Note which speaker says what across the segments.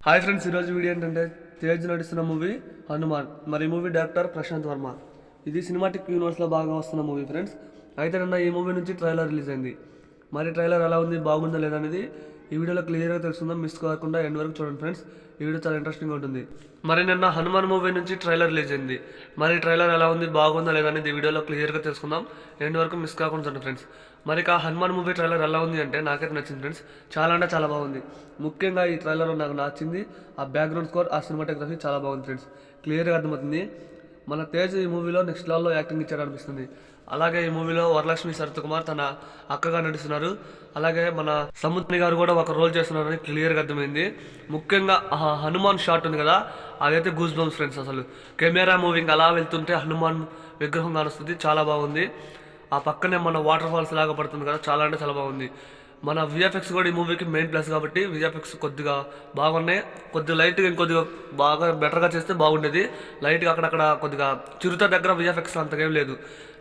Speaker 1: Hi friends, ఈరోజు video ఏంటంటే తేజ్ నడుస్తున్న మూవీ హనుమాన్. మరి ఈ మూవీ డైరెక్టర్ ప్రశాంత్ వర్మ. ఇది సినిమాటిక్ యూనివర్స్లో బాగా వస్తున్న మూవీ ఫ్రెండ్స్. అయితే నిన్న ఈ మూవీ నుంచి ట్రైలర్ రిలీజ్ అయింది. మరి ట్రైలర్ ఎలా ఉంది, బాగుందా లేదా అనేది ఈ వీడియోలో క్లియర్గా తెలుస్తుందా. మిస్ కాకుండా ఎండ్ వరకు చూడండి ఫ్రెండ్స్. ఈ వీడియో చాలా ఇంట్రెస్టింగ్ ఉంటుంది. మరి నిన్న హనుమాన్ మూవీ నుంచి ట్రైలర్ రిలీజ్ అయింది. మరి ట్రైలర్ ఎలా ఉంది, బాగుందా లేదా అనేది ఈ వీడియోలో క్లియర్గా తెలుసుకుందాం. ఎండ్ వరకు మిస్ కాకుండా చూడండి ఫ్రెండ్స్. మరి ఆ హనుమాన్ మూవీ ట్రైలర్ ఎలా ఉంది అంటే నాకైతే నచ్చింది ఫ్రెండ్స్. చాలా అంటే చాలా బాగుంది. ముఖ్యంగా ఈ ట్రైలర్ నాకు నచ్చింది ఆ బ్యాక్గ్రౌండ్ స్కోర్, ఆ సినిమాటోగ్రఫీ చాలా బాగుంది ఫ్రెండ్స్. క్లియర్గా అర్థమవుతుంది మన తేజ్ ఈ మూవీలో నెక్స్ట్ లెవెల్లో యాక్టింగ్ ఇచ్చారనిపిస్తుంది. అలాగే ఈ మూవీలో వరలక్ష్మి శరత్కుమార్ తన అక్కగా నడుస్తున్నారు. అలాగే మన సముద్రి గారు కూడా ఒక రోల్ చేస్తున్నారని క్లియర్గా అర్థమైంది. ముఖ్యంగా హనుమాన్ షాట్ ఉంది కదా, అదైతే గూస్ బంప్స్ ఫ్రెండ్స్. అసలు కెమెరా మూవింగ్ అలా వెళ్తుంటే హనుమాన్ విగ్రహం కానుస్తుంది, చాలా బాగుంది. ఆ పక్కనే మన వాటర్ ఫాల్స్ లాగా పడుతుంది కదా, చాలా అంటే చాలా బాగుంది. మన విఎఫ్ఎక్స్ కూడా ఈ మూవీకి మెయిన్ ప్లస్ కాబట్టి విఎఫ్ఎక్స్ కొద్దిగా బాగున్నాయి. కొద్దిగా లైట్గా ఇంకొద్దిగా బాగా బెటర్గా చేస్తే బాగుండేది. లైట్గా అక్కడక్కడ కొద్దిగా చిరుత దగ్గర విఎఫ్ఎక్స్ అంతకేం లేదు.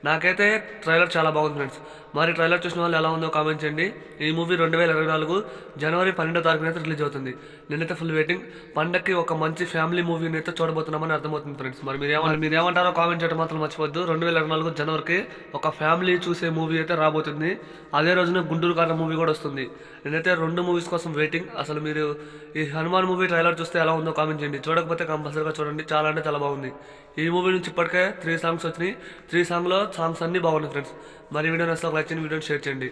Speaker 1: నాకైతే ట్రైలర్ చాలా బాగుంది ఫ్రెండ్స్. మరి ట్రైలర్ చూసిన వాళ్ళు ఎలా ఉందో కామెంట్ చేయండి. ఈ మూవీ 2024 జనవరి 12వ తారీఖున అయితే రిలీజ్ అవుతుంది. నేనైతే ఫుల్ వెయిటింగ్. పండక్కి ఒక మంచి ఫ్యామిలీ మూవీని అయితే చూడబోతున్నామని అర్థమవుతుంది ఫ్రెండ్స్. మరి మీరేమంటారో కామెంట్ చేయడం మాత్రం మర్చిపోద్దు. 2024 జనవరికి ఒక ఫ్యామిలీ చూసే మూవీ అయితే రాబోతుంది. అదే రోజున గుంటూరు కారం మూవీ కూడా వస్తుంది. నేనైతే 2 మూవీస్ కోసం వెయిటింగ్. అసలు మీరు ఈ హనుమాన్ మూవీ ట్రైలర్ చూస్తే ఎలా ఉందో కామెంట్ చేయండి. చూడకపోతే కంపల్సరీగా చూడండి, చాలా అంటే చాలా బాగుంది. ఈ మూవీ నుంచి ఇప్పటికే 3 సాంగ్స్ వచ్చినాయి. 3 సాంగ్లో సాంగ్స్ అన్నీ బాగున్నాయి ఫ్రెండ్స్. మరి వీడియో నచ్చితే ఒక లైక్ చేయండి, వీడియోని షేర్ చేయండి.